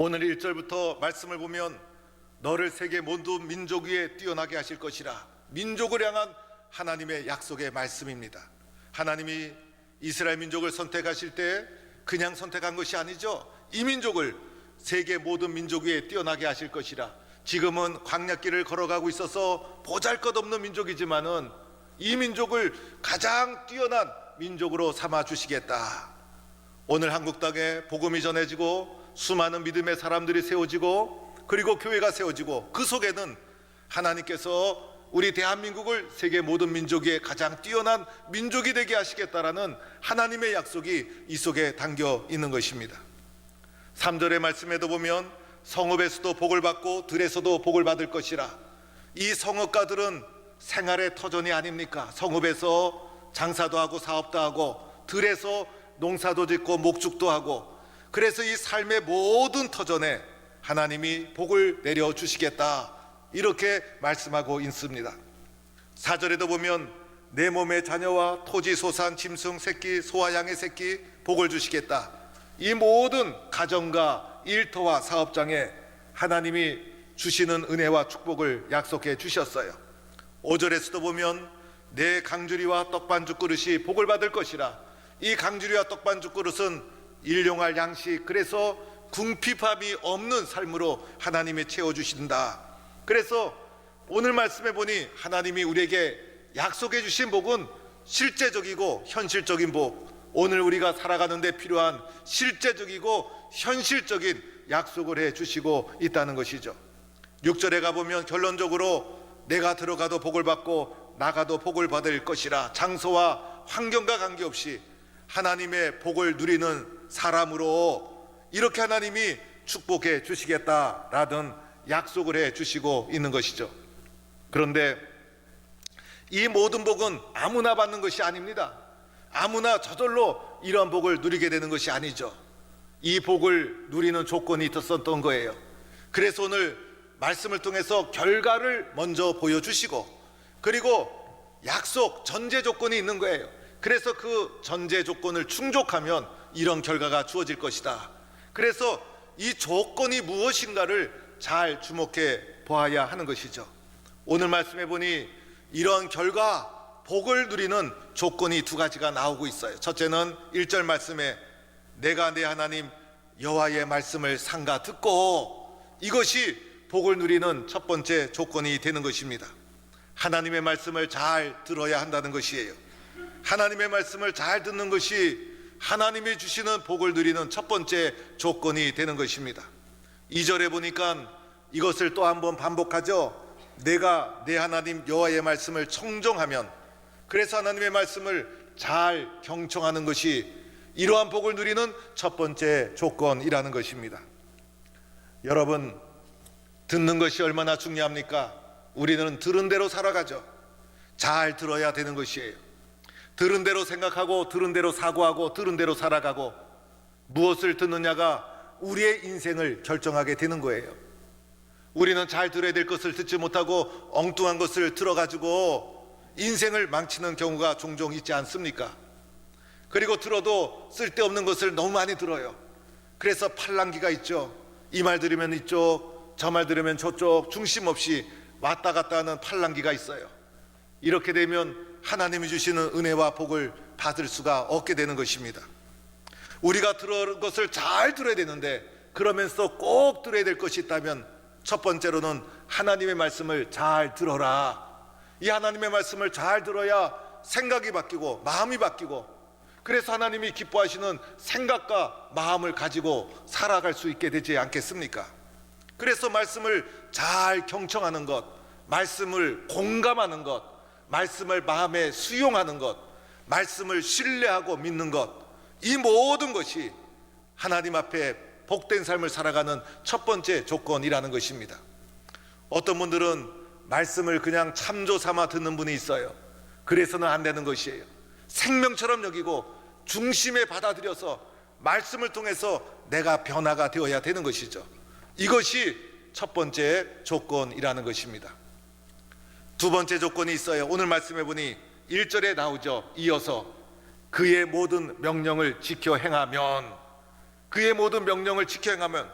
오늘 1절부터 말씀을 보면 너를 세계 모든 민족 위에 뛰어나게 하실 것이라, 민족을 향한 하나님의 약속의 말씀입니다. 하나님이 이스라엘 민족을 선택하실 때 그냥 선택한 것이 아니죠. 이 민족을 세계 모든 민족 위에 뛰어나게 하실 것이라. 지금은 광야길을 걸어가고 있어서 보잘것없는 민족이지만은 이 민족을 가장 뛰어난 민족으로 삼아 주시겠다. 오늘 한국 땅에 복음이 전해지고 수많은 믿음의 사람들이 세워지고 그리고 교회가 세워지고 그 속에는 하나님께서 우리 대한민국을 세계 모든 민족 위에 가장 뛰어난 민족이 되게 하시겠다라는 하나님의 약속이 이 속에 담겨 있는 것입니다. 3절의 말씀에도 보면 성읍에서도 복을 받고 들에서도 복을 받을 것이라. 이 성읍가들은 생활의 터전이 아닙니까? 성읍에서 장사도 하고 사업도 하고 들에서 농사도 짓고 목축도 하고, 그래서 이 삶의 모든 터전에 하나님이 복을 내려주시겠다, 이렇게 말씀하고 있습니다. 4절에도 보면 내 몸의 자녀와 토지 소산 짐승 새끼 소와 양의 새끼 복을 주시겠다. 이 모든 가정과 일터와 사업장에 하나님이 주시는 은혜와 축복을 약속해 주셨어요. 5절에서도 보면 내 강주리와 떡반죽 그릇이 복을 받을 것이라. 이 강주리와 떡반죽 그릇은 일용할 양식, 그래서 궁핍함이 없는 삶으로 하나님이 채워주신다. 그래서 오늘 말씀해 보니 하나님이 우리에게 약속해 주신 복은 실제적이고 현실적인 복, 오늘 우리가 살아가는 데 필요한 실제적이고 현실적인 약속을 해 주시고 있다는 것이죠. 6절에 가보면 결론적으로 내가 들어가도 복을 받고 나가도 복을 받을 것이라. 장소와 환경과 관계없이 하나님의 복을 누리는 사람으로 이렇게 하나님이 축복해 주시겠다라는 약속을 해 주시고 있는 것이죠. 그런데 이 모든 복은 아무나 받는 것이 아닙니다. 아무나 저절로 이런 복을 누리게 되는 것이 아니죠. 이 복을 누리는 조건이 있었던 거예요. 그래서 오늘 말씀을 통해서 결과를 먼저 보여주시고 그리고 약속, 전제 조건이 있는 거예요. 그래서 그 전제 조건을 충족하면 이런 결과가 주어질 것이다. 그래서 이 조건이 무엇인가를 잘 주목해 보아야 하는 것이죠. 오늘 말씀해 보니 이런 결과, 복을 누리는 조건이 두 가지가 나오고 있어요. 첫째는 1절 말씀에 내가 내 하나님 여호와의 말씀을 삼가 듣고, 이것이 복을 누리는 첫 번째 조건이 되는 것입니다. 하나님의 말씀을 잘 들어야 한다는 것이에요. 하나님의 말씀을 잘 듣는 것이 하나님이 주시는 복을 누리는 첫 번째 조건이 되는 것입니다. 2절에 보니까 이것을 또 한번 반복하죠. 내가 내 하나님 여호와의 말씀을 청종하면, 그래서 하나님의 말씀을 잘 경청하는 것이 이러한 복을 누리는 첫 번째 조건이라는 것입니다. 여러분, 듣는 것이 얼마나 중요합니까? 우리는 들은 대로 살아가죠. 잘 들어야 되는 것이에요. 들은 대로 생각하고 들은 대로 사고하고 들은 대로 살아가고, 무엇을 듣느냐가 우리의 인생을 결정하게 되는 거예요. 우리는 잘 들어야 될 것을 듣지 못하고 엉뚱한 것을 들어가지고 인생을 망치는 경우가 종종 있지 않습니까? 그리고 들어도 쓸데없는 것을 너무 많이 들어요. 그래서 팔랑귀가 있죠. 이 말 들으면 이쪽, 저 말 들으면 저쪽, 중심 없이 왔다 갔다 하는 팔랑귀가 있어요. 이렇게 되면 하나님이 주시는 은혜와 복을 받을 수가 없게 되는 것입니다. 우리가 들은 것을 잘 들어야 되는데, 그러면서 꼭 들어야 될 것이 있다면 첫 번째로는 하나님의 말씀을 잘 들어라. 이 하나님의 말씀을 잘 들어야 생각이 바뀌고 마음이 바뀌고, 그래서 하나님이 기뻐하시는 생각과 마음을 가지고 살아갈 수 있게 되지 않겠습니까? 그래서 말씀을 잘 경청하는 것, 말씀을 공감하는 것, 말씀을 마음에 수용하는 것, 말씀을 신뢰하고 믿는 것, 이 모든 것이 하나님 앞에 복된 삶을 살아가는 첫 번째 조건이라는 것입니다. 어떤 분들은 말씀을 그냥 참조 삼아 듣는 분이 있어요. 그래서는 안 되는 것이에요. 생명처럼 여기고 중심에 받아들여서 말씀을 통해서 내가 변화가 되어야 되는 것이죠. 이것이 첫 번째 조건이라는 것입니다. 두 번째 조건이 있어요. 오늘 말씀해 보니 1절에 나오죠. 이어서 그의 모든 명령을 지켜 행하면, 그의 모든 명령을 지켜 행하면,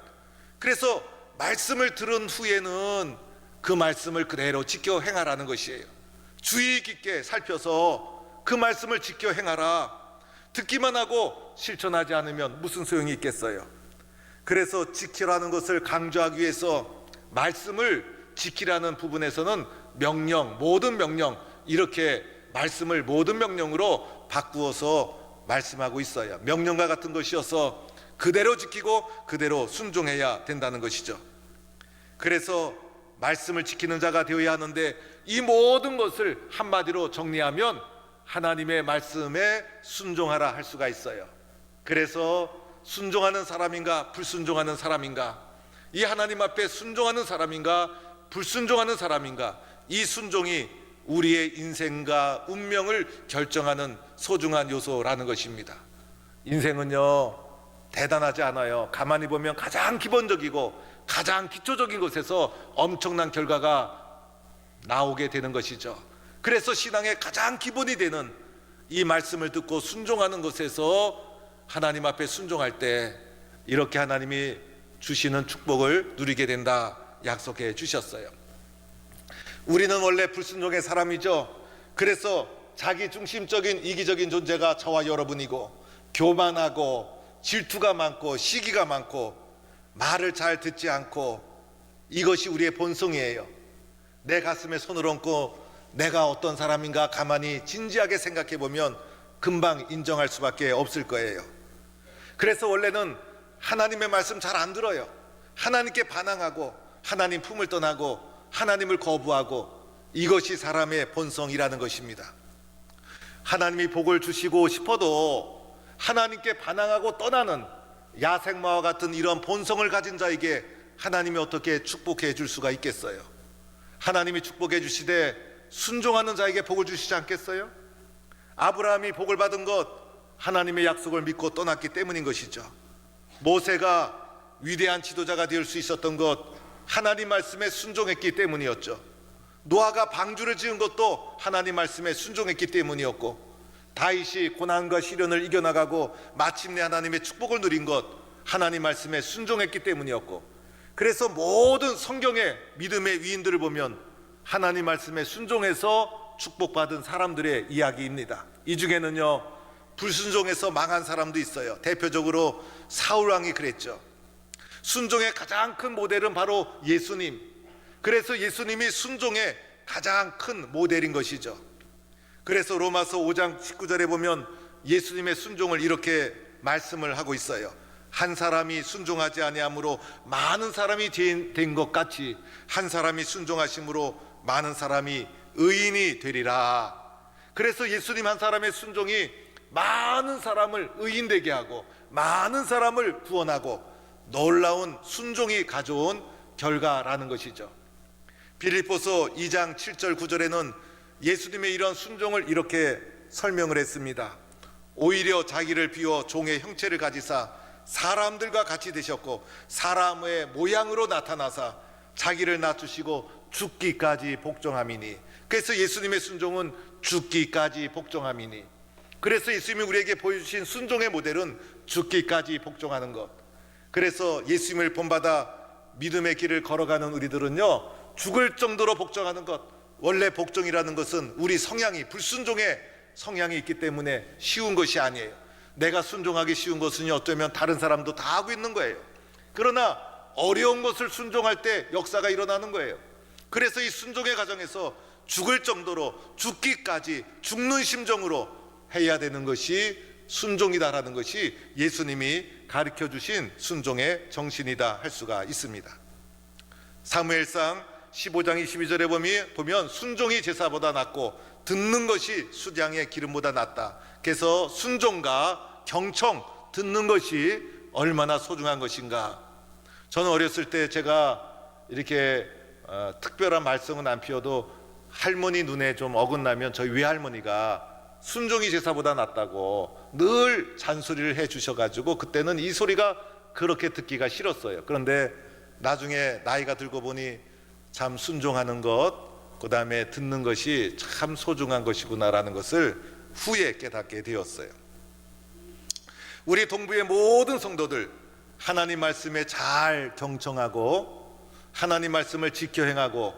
그래서 말씀을 들은 후에는 그 말씀을 그대로 지켜 행하라는 것이에요. 주의 깊게 살펴서 그 말씀을 지켜 행하라. 듣기만 하고 실천하지 않으면 무슨 소용이 있겠어요? 그래서 지키라는 것을 강조하기 위해서 말씀을 지키라는 부분에서는 명령, 모든 명령, 이렇게 말씀을 모든 명령으로 바꾸어서 말씀하고 있어요. 명령과 같은 것이어서 그대로 지키고 그대로 순종해야 된다는 것이죠. 그래서 말씀을 지키는 자가 되어야 하는데, 이 모든 것을 한마디로 정리하면 하나님의 말씀에 순종하라 할 수가 있어요. 그래서 순종하는 사람인가 불순종하는 사람인가, 이 하나님 앞에 순종하는 사람인가 불순종하는 사람인가, 이 순종이 우리의 인생과 운명을 결정하는 소중한 요소라는 것입니다. 인생은요 대단하지 않아요. 가만히 보면 가장 기본적이고 가장 기초적인 것에서 엄청난 결과가 나오게 되는 것이죠. 그래서 신앙의 가장 기본이 되는 이 말씀을 듣고 순종하는 것에서 하나님 앞에 순종할 때 이렇게 하나님이 주시는 축복을 누리게 된다 약속해 주셨어요. 우리는 원래 불순종의 사람이죠. 그래서 자기 중심적인 이기적인 존재가 저와 여러분이고, 교만하고 질투가 많고 시기가 많고 말을 잘 듣지 않고, 이것이 우리의 본성이에요. 내 가슴에 손을 얹고 내가 어떤 사람인가 가만히 진지하게 생각해 보면 금방 인정할 수밖에 없을 거예요. 그래서 원래는 하나님의 말씀 잘 안 들어요. 하나님께 반항하고 하나님 품을 떠나고 하나님을 거부하고, 이것이 사람의 본성이라는 것입니다. 하나님이 복을 주시고 싶어도 하나님께 반항하고 떠나는 야생마와 같은 이런 본성을 가진 자에게 하나님이 어떻게 축복해 줄 수가 있겠어요? 하나님이 축복해 주시되 순종하는 자에게 복을 주시지 않겠어요? 아브라함이 복을 받은 것 하나님의 약속을 믿고 떠났기 때문인 것이죠. 모세가 위대한 지도자가 될 수 있었던 것 하나님 말씀에 순종했기 때문이었죠. 노아가 방주를 지은 것도 하나님 말씀에 순종했기 때문이었고, 다윗이 고난과 시련을 이겨나가고 마침내 하나님의 축복을 누린 것 하나님 말씀에 순종했기 때문이었고, 그래서 모든 성경의 믿음의 위인들을 보면 하나님 말씀에 순종해서 축복받은 사람들의 이야기입니다. 이 중에는요 불순종해서 망한 사람도 있어요. 대표적으로 사울왕이 그랬죠. 순종의 가장 큰 모델은 바로 예수님. 그래서 예수님이 순종의 가장 큰 모델인 것이죠. 그래서 로마서 5장 19절에 보면 예수님의 순종을 이렇게 말씀을 하고 있어요. 한 사람이 순종하지 아니함으로 많은 사람이 된 것 같이 한 사람이 순종하심으로 많은 사람이 의인이 되리라. 그래서 예수님 한 사람의 순종이 많은 사람을 의인되게 하고 많은 사람을 구원하고 놀라운 순종이 가져온 결과라는 것이죠. 빌립보서 2장 7절 9절에는 예수님의 이런 순종을 이렇게 설명을 했습니다. 오히려 자기를 비워 종의 형체를 가지사 사람들과 같이 되셨고 사람의 모양으로 나타나사 자기를 낮추시고 죽기까지 복종함이니. 그래서 예수님의 순종은 죽기까지 복종함이니. 그래서 예수님이 우리에게 보여주신 순종의 모델은 죽기까지 복종하는 것. 그래서 예수님을 본받아 믿음의 길을 걸어가는 우리들은요 죽을 정도로 복종하는 것. 원래 복종이라는 것은 우리 성향이 불순종의 성향이 있기 때문에 쉬운 것이 아니에요. 내가 순종하기 쉬운 것은 어쩌면 다른 사람도 다 하고 있는 거예요. 그러나 어려운 것을 순종할 때 역사가 일어나는 거예요. 그래서 이 순종의 과정에서 죽을 정도로 죽기까지 죽는 심정으로 해야 되는 것이 순종이다라는 것이 예수님이 가르쳐 주신 순종의 정신이다 할 수가 있습니다. 사무엘상 15장 22절에 보면 순종이 제사보다 낫고 듣는 것이 수량의 기름보다 낫다. 그래서 순종과 경청, 듣는 것이 얼마나 소중한 것인가. 저는 어렸을 때 제가 이렇게 특별한 말썽은 안 피워도 할머니 눈에 좀 어긋나면 저희 외할머니가 순종이 제사보다 낫다고 늘 잔소리를 해 주셔가지고 그때는 이 소리가 그렇게 듣기가 싫었어요. 그런데 나중에 나이가 들고 보니 참 순종하는 것, 그 다음에 듣는 것이 참 소중한 것이구나라는 것을 후에 깨닫게 되었어요. 우리 동부의 모든 성도들, 하나님 말씀에 잘 경청하고 하나님 말씀을 지켜 행하고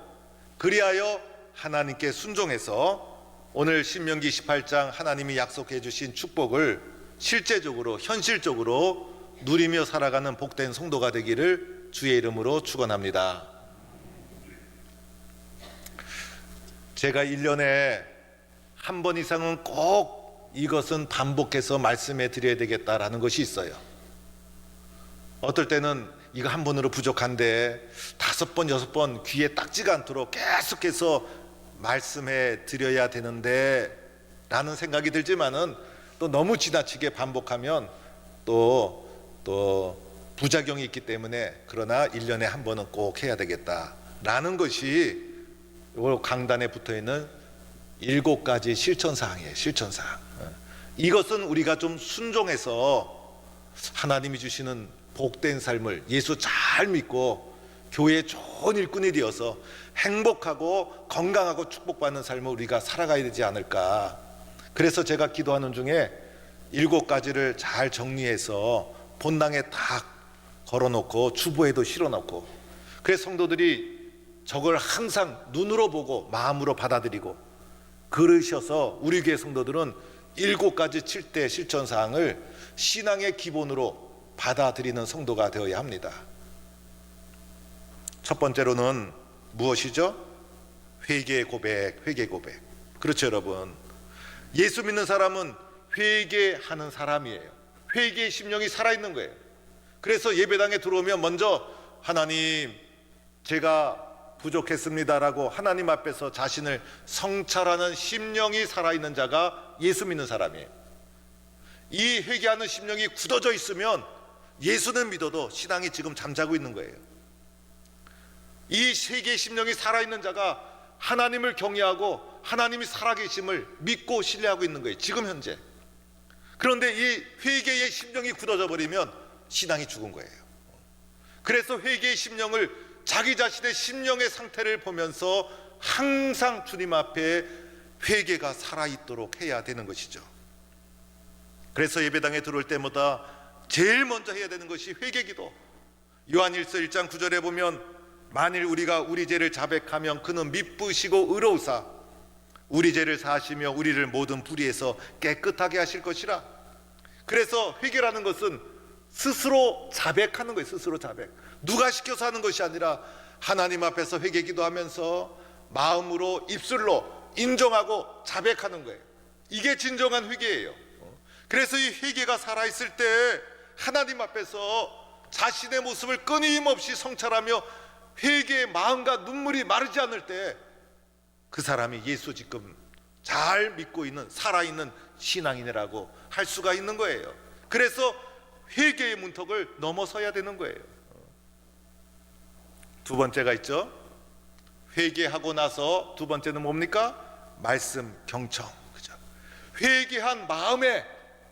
그리하여 하나님께 순종해서 오늘 신명기 18장 하나님이 약속해 주신 축복을 실제적으로 현실적으로 누리며 살아가는 복된 성도가 되기를 주의 이름으로 축원합니다. 제가 1년에 한 번 이상은 꼭 이것은 반복해서 말씀해 드려야 되겠다라는 것이 있어요. 어떨 때는 이거 한 번으로 부족한데 5번, 6번 귀에 딱지가 않도록 계속해서 말씀해 드려야 되는데 라는 생각이 들지만은 또 너무 지나치게 반복하면 또 부작용이 있기 때문에 그러나 1년에 한 번은 꼭 해야 되겠다라는 것이 요 강단에 붙어있는 7가지 실천사항이에요. 실천사항. 이것은 우리가 좀 순종해서 하나님이 주시는 복된 삶을 예수 잘 믿고 교회의 좋은 일꾼이 되어서 행복하고 건강하고 축복받는 삶을 우리가 살아가야 되지 않을까. 그래서 제가 기도하는 중에 7가지를 잘 정리해서 본당에 딱 걸어놓고 주보에도 실어놓고, 그래서 성도들이 저걸 항상 눈으로 보고 마음으로 받아들이고 그러셔서 우리 교회 성도들은 7가지 7대 실천사항을 신앙의 기본으로 받아들이는 성도가 되어야 합니다. 첫 번째로는 무엇이죠? 회개 고백, 회개 고백. 그렇죠, 여러분. 예수 믿는 사람은 회개하는 사람이에요. 회개의 심령이 살아있는 거예요. 그래서 예배당에 들어오면 먼저 하나님, 제가 부족했습니다라고 하나님 앞에서 자신을 성찰하는 심령이 살아있는 자가 예수 믿는 사람이에요. 이 회개하는 심령이 굳어져 있으면 예수는 믿어도 신앙이 지금 잠자고 있는 거예요. 이 회개의 심령이 살아있는 자가 하나님을 경외하고 하나님이 살아계심을 믿고 신뢰하고 있는 거예요, 지금 현재. 그런데 이 회개의 심령이 굳어져 버리면 신앙이 죽은 거예요. 그래서 회개의 심령을 자기 자신의 심령의 상태를 보면서 항상 주님 앞에 회개가 살아있도록 해야 되는 것이죠. 그래서 예배당에 들어올 때마다 제일 먼저 해야 되는 것이 회개기도. 요한일서 1장 9절에 보면 만일 우리가 우리 죄를 자백하면 그는 미쁘시고 의로우사 우리 죄를 사하시며 우리를 모든 불의에서 깨끗하게 하실 것이라. 그래서 회개라는 것은 스스로 자백하는 거예요. 스스로 자백. 누가 시켜서 하는 것이 아니라 하나님 앞에서 회개 기도하면서 마음으로 입술로 인정하고 자백하는 거예요. 이게 진정한 회개예요. 그래서 이 회개가 살아있을 때 하나님 앞에서 자신의 모습을 끊임없이 성찰하며 회개의 마음과 눈물이 마르지 않을 때 그 사람이 예수 지금 잘 믿고 있는 살아있는 신앙인이라고 할 수가 있는 거예요. 그래서 회개의 문턱을 넘어서야 되는 거예요. 두 번째가 있죠. 회개하고 나서 두 번째는 뭡니까? 말씀 경청. 그죠? 회개한 마음에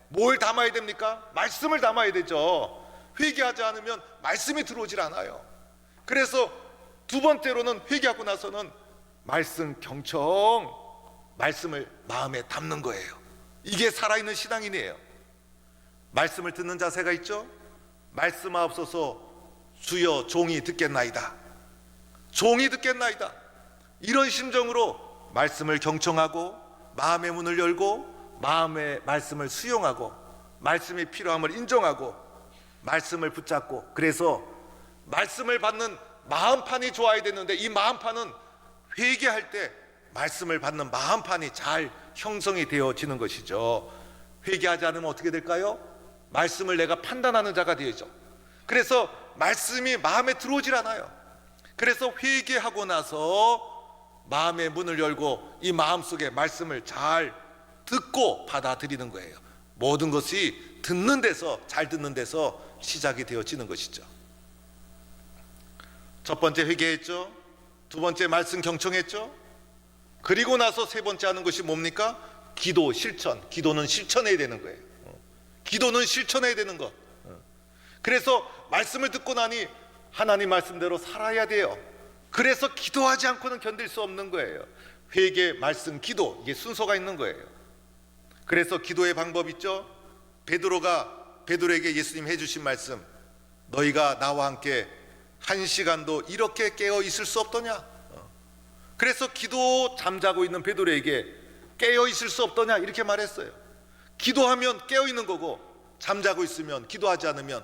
뭘 담아야 됩니까? 말씀을 담아야 되죠. 회개하지 않으면 말씀이 들어오질 않아요. 그래서 두 번째로는 회개하고 나서는 말씀 경청, 말씀을 마음에 담는 거예요. 이게 살아있는 신앙인이에요. 말씀을 듣는 자세가 있죠. 말씀하옵소서 주여 종이 듣겠나이다. 종이 듣겠나이다. 이런 심정으로 말씀을 경청하고 마음의 문을 열고 마음의 말씀을 수용하고 말씀이 필요함을 인정하고 말씀을 붙잡고, 그래서 말씀을 받는 마음판이 좋아야 되는데 이 마음판은 회개할 때 말씀을 받는 마음판이 잘 형성이 되어지는 것이죠. 회개하지 않으면 어떻게 될까요? 말씀을 내가 판단하는 자가 되죠. 그래서 말씀이 마음에 들어오질 않아요. 그래서 회개하고 나서 마음의 문을 열고 이 마음속에 말씀을 잘 듣고 받아들이는 거예요. 모든 것이 듣는 데서, 잘 듣는 데서 시작이 되어지는 것이죠. 첫 번째 회개했죠. 두 번째 말씀 경청했죠. 그리고 나서 세 번째 하는 것이 뭡니까? 기도, 실천. 기도는 실천해야 되는 거예요. 기도는 실천해야 되는 것. 그래서 말씀을 듣고 나니 하나님 말씀대로 살아야 돼요. 그래서 기도하지 않고는 견딜 수 없는 거예요. 회개, 말씀, 기도, 이게 순서가 있는 거예요. 그래서 기도의 방법 있죠. 베드로에게 예수님 해주신 말씀, 너희가 나와 함께 1시간도 이렇게 깨어 있을 수 없더냐. 그래서 기도 잠자고 있는 베드로에게 깨어 있을 수 없더냐 이렇게 말했어요. 기도하면 깨어 있는 거고, 잠자고 있으면, 기도하지 않으면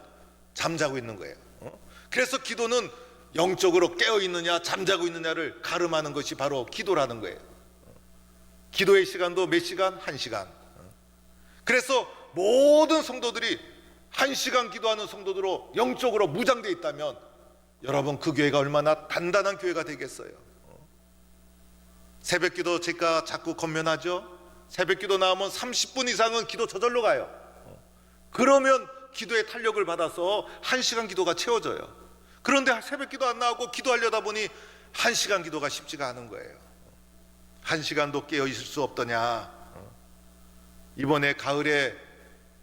잠자고 있는 거예요. 그래서 기도는 영적으로 깨어 있느냐 잠자고 있느냐를 가름하는 것이 바로 기도라는 거예요. 기도의 시간도 몇 시간? 1시간. 그래서 모든 성도들이 1시간 기도하는 성도들로 영적으로 무장되어 있다면 여러분, 그 교회가 얼마나 단단한 교회가 되겠어요. 새벽기도 제가 자꾸 권면하죠. 새벽기도 나오면 30분 이상은 기도 저절로 가요. 그러면 기도의 탄력을 받아서 1시간 기도가 채워져요. 그런데 새벽기도 안 나오고 기도하려다 보니 1시간 기도가 쉽지가 않은 거예요. 1시간도 깨어 있을 수 없더냐. 이번에 가을에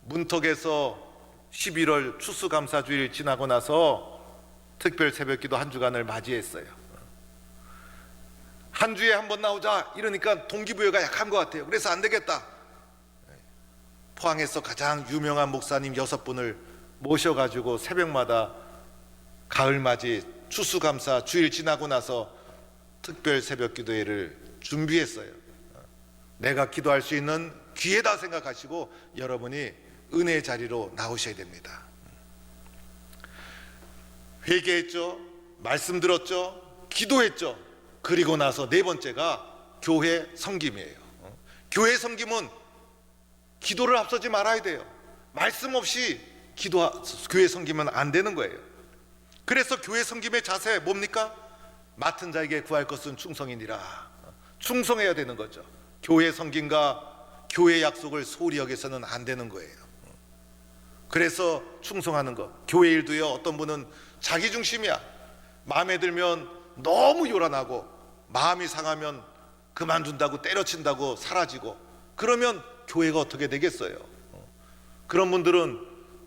문턱에서 11월 추수감사주일 지나고 나서 특별 새벽기도 한 주간을 맞이했어요. 한 주에 한 번 나오자 이러니까 동기부여가 약한 것 같아요. 그래서 안 되겠다. 포항에서 가장 유명한 목사님 6분을 모셔가지고 새벽마다 가을맞이 추수감사 주일 지나고 나서 특별 새벽기도회를 준비했어요. 내가 기도할 수 있는 기회다 생각하시고 여러분이 은혜의 자리로 나오셔야 됩니다. 회개했죠. 말씀 들었죠. 기도했죠. 그리고 나서 네 번째가 교회 섬김이에요. 교회 섬김은 기도를 앞서지 말아야 돼요. 말씀 없이 교회 섬기면 안 되는 거예요. 그래서 교회 섬김의 자세 뭡니까? 맡은 자에게 구할 것은 충성이니라. 충성해야 되는 거죠. 교회 섬김과 교회 약속을 소홀히 여겨서는 안 되는 거예요. 그래서 충성하는 것. 교회 일도요, 어떤 분은 자기 중심이야. 마음에 들면 너무 요란하고, 마음이 상하면 그만둔다고 때려친다고 사라지고, 그러면 교회가 어떻게 되겠어요? 그런 분들은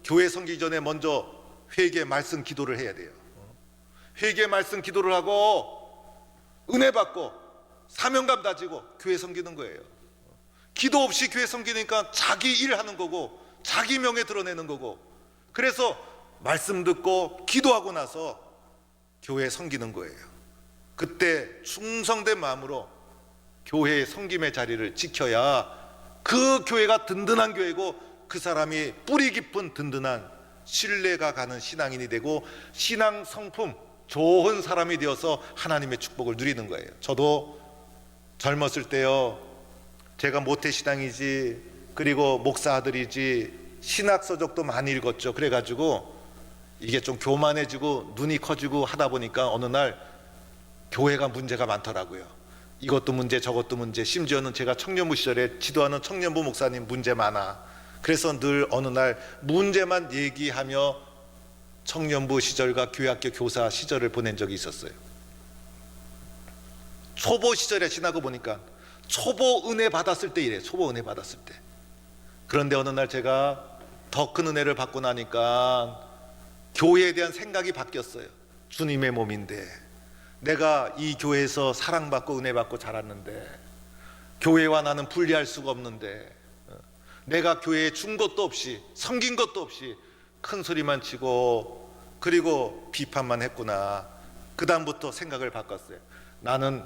교회 섬기기 전에 먼저 회개 말씀 기도를 해야 돼요. 회개 말씀 기도를 하고 은혜 받고 사명감 다지고 교회 섬기는 거예요. 기도 없이 교회 섬기니까 자기 일 하는 거고 자기 명예 드러내는 거고, 그래서 말씀 듣고 기도하고 나서 교회 섬기는 거예요. 그때 충성된 마음으로 교회의 섬김의 자리를 지켜야 그 교회가 든든한 교회고, 그 사람이 뿌리 깊은 든든한 신뢰가 가는 신앙인이 되고 신앙 성품 좋은 사람이 되어서 하나님의 축복을 누리는 거예요. 저도 젊었을 때요, 제가 모태신앙이지, 그리고 목사 아들이지, 신학서적도 많이 읽었죠. 그래가지고 이게 좀 교만해지고 눈이 커지고 하다 보니까 어느 날 교회가 문제가 많더라고요. 이것도 문제 저것도 문제, 심지어는 제가 청년부 시절에 지도하는 청년부 목사님 문제 많아. 그래서 늘 어느 날 문제만 얘기하며 청년부 시절과 교회학교 교사 시절을 보낸 적이 있었어요. 초보 시절에 지나고 보니까 초보 은혜 받았을 때 이래. 초보 은혜 받았을 때. 그런데 어느 날 제가 더 큰 은혜를 받고 나니까 교회에 대한 생각이 바뀌었어요. 주님의 몸인데, 내가 이 교회에서 사랑받고 은혜 받고 자랐는데, 교회와 나는 분리할 수가 없는데, 내가 교회에 준 것도 없이 섬긴 것도 없이 큰 소리만 치고 그리고 비판만 했구나. 그 다음부터 생각을 바꿨어요. 나는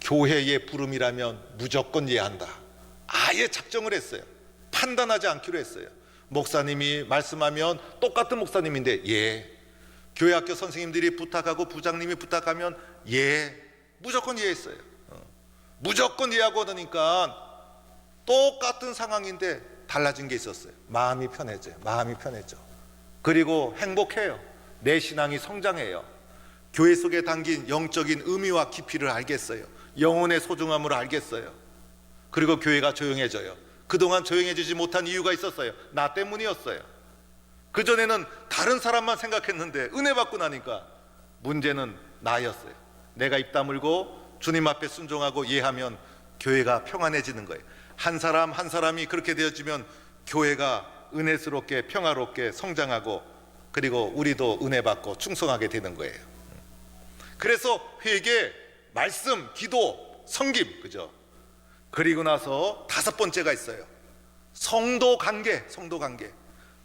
교회의 부름이라면 무조건 예한다. 아예 작정을 했어요. 판단하지 않기로 했어요. 목사님이 말씀하면 똑같은 목사님인데 예, 교회학교 선생님들이 부탁하고 부장님이 부탁하면 예, 무조건 예했어요. 무조건 예하고 그러니까 똑같은 상황인데 달라진 게 있었어요. 마음이 편해져요. 마음이 편해져. 그리고 행복해요. 내 신앙이 성장해요. 교회 속에 담긴 영적인 의미와 깊이를 알겠어요. 영혼의 소중함을 알겠어요. 그리고 교회가 조용해져요. 그동안 조용해지지 못한 이유가 있었어요. 나 때문이었어요. 그전에는 다른 사람만 생각했는데 은혜 받고 나니까 문제는 나였어요. 내가 입 다물고 주님 앞에 순종하고 예하면 교회가 평안해지는 거예요. 한 사람 한 사람이 그렇게 되어지면 교회가 은혜스럽게 평화롭게 성장하고, 그리고 우리도 은혜 받고 충성하게 되는 거예요. 그래서 회개, 말씀, 기도, 섬김, 그죠? 그리고 나서 다섯 번째가 있어요. 성도 관계, 성도 관계.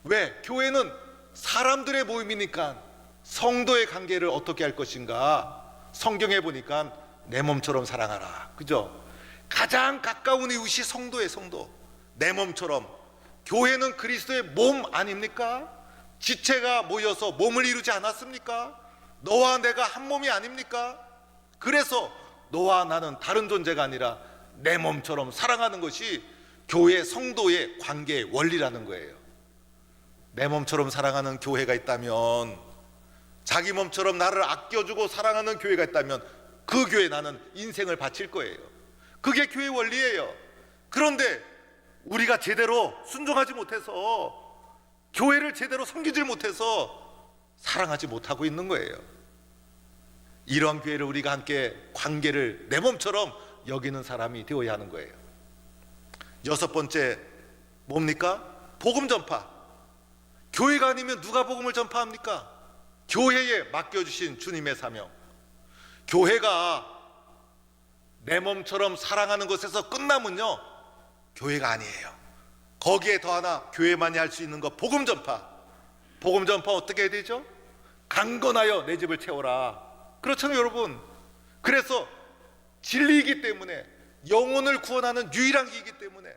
왜? 교회는 사람들의 모임이니까 성도의 관계를 어떻게 할 것인가? 성경에 보니까 내 몸처럼 사랑하라. 그죠? 가장 가까운 이웃이 성도의 성도. 내 몸처럼. 교회는 그리스도의 몸 아닙니까? 지체가 모여서 몸을 이루지 않았습니까? 너와 내가 한 몸이 아닙니까? 그래서 너와 나는 다른 존재가 아니라 내 몸처럼 사랑하는 것이 교회 성도의 관계의 원리라는 거예요. 내 몸처럼 사랑하는 교회가 있다면, 자기 몸처럼 나를 아껴주고 사랑하는 교회가 있다면 그 교회에 나는 인생을 바칠 거예요. 그게 교회 원리예요. 그런데 우리가 제대로 순종하지 못해서, 교회를 제대로 섬기지 못해서 사랑하지 못하고 있는 거예요. 이런 교회를 우리가 함께 관계를 내 몸처럼 여기는 사람이 되어야 하는 거예요. 여섯 번째 뭡니까? 복음 전파. 교회가 아니면 누가 복음을 전파합니까? 교회에 맡겨주신 주님의 사명. 교회가 내 몸처럼 사랑하는 것에서 끝나면요, 교회가 아니에요. 거기에 더 하나 교회만이 할 수 있는 것, 복음 전파. 복음 전파 어떻게 해야 되죠? 강건하여 내 집을 채워라. 그렇잖아요, 여러분. 그래서 진리이기 때문에, 영혼을 구원하는 유일한 길이기 때문에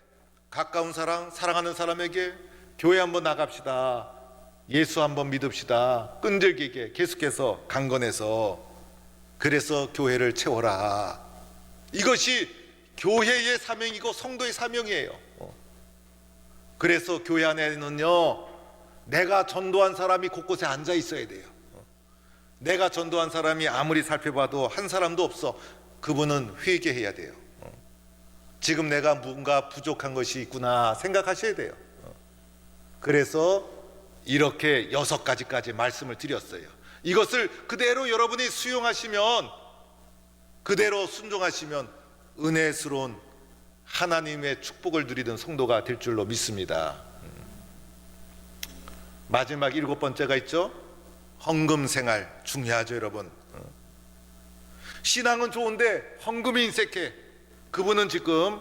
가까운 사랑, 사랑하는 사람에게 교회 한번 나갑시다, 예수 한번 믿읍시다, 끈질기게 계속해서 강건해서, 그래서 교회를 채워라. 이것이 교회의 사명이고 성도의 사명이에요. 그래서 교회 안에는요, 내가 전도한 사람이 곳곳에 앉아 있어야 돼요. 내가 전도한 사람이 아무리 살펴봐도 한 사람도 없어. 그분은 회개해야 돼요. 지금 내가 뭔가 부족한 것이 있구나 생각하셔야 돼요. 그래서 이렇게 6가지까지 말씀을 드렸어요. 이것을 그대로 여러분이 수용하시면, 그대로 순종하시면 은혜스러운 하나님의 축복을 누리는 성도가 될 줄로 믿습니다. 마지막 7번째가 있죠. 헌금 생활 중요하죠, 여러분. 신앙은 좋은데 헌금이 인색해. 그분은 지금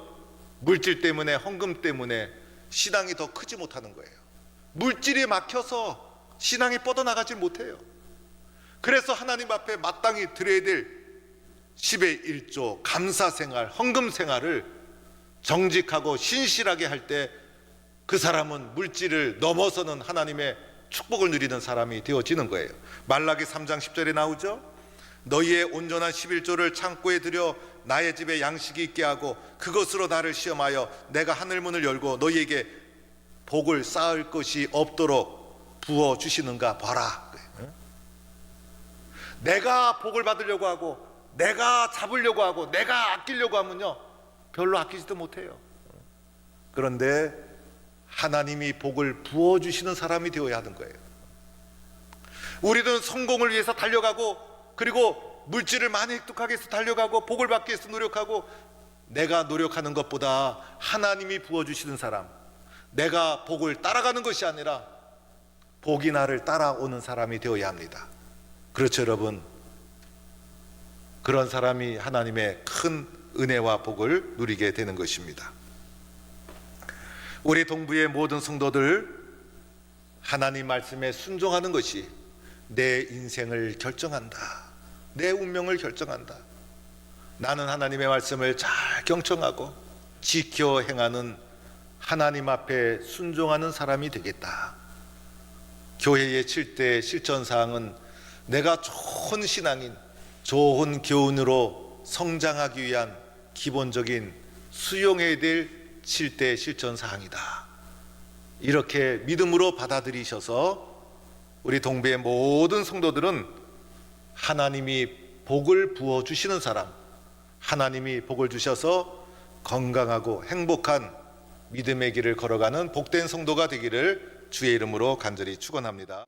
물질 때문에, 헌금 때문에 신앙이 더 크지 못하는 거예요. 물질이 막혀서 신앙이 뻗어나가지 못해요. 그래서 하나님 앞에 마땅히 드려야 될 10의 1조 감사 생활, 헌금 생활을 정직하고 신실하게 할 때 그 사람은 물질을 넘어서는 하나님의 축복을 누리는 사람이 되어지는 거예요. 말라기 3장 10절에 나오죠. 너희의 온전한 11조를 창고에 들여 나의 집에 양식이 있게 하고 그것으로 나를 시험하여 내가 하늘문을 열고 너희에게 복을 쌓을 것이 없도록 부어주시는가 봐라. 내가 복을 받으려고 하고, 내가 잡으려고 하고, 내가 아끼려고 하면요, 별로 아끼지도 못해요. 그런데 하나님이 복을 부어주시는 사람이 되어야 하는 거예요. 우리는 성공을 위해서 달려가고, 그리고 물질을 많이 획득하기 위해서 달려가고, 복을 받기 위해서 노력하고, 내가 노력하는 것보다 하나님이 부어주시는 사람, 내가 복을 따라가는 것이 아니라 복이 나를 따라오는 사람이 되어야 합니다. 그렇죠, 여러분. 그런 사람이 하나님의 큰 은혜와 복을 누리게 되는 것입니다. 우리 동부의 모든 성도들, 하나님 말씀에 순종하는 것이 내 인생을 결정한다, 내 운명을 결정한다. 나는 하나님의 말씀을 잘 경청하고 지켜 행하는, 하나님 앞에 순종하는 사람이 되겠다. 교회의 7대 실천사항은 내가 좋은 신앙인, 좋은 교훈으로 성장하기 위한 기본적인 수용해야 될 7대 실천사항이다. 이렇게 믿음으로 받아들이셔서 우리 동부의 모든 성도들은 하나님이 복을 부어주시는 사람, 하나님이 복을 주셔서 건강하고 행복한 믿음의 길을 걸어가는 복된 성도가 되기를 주의 이름으로 간절히 축원합니다.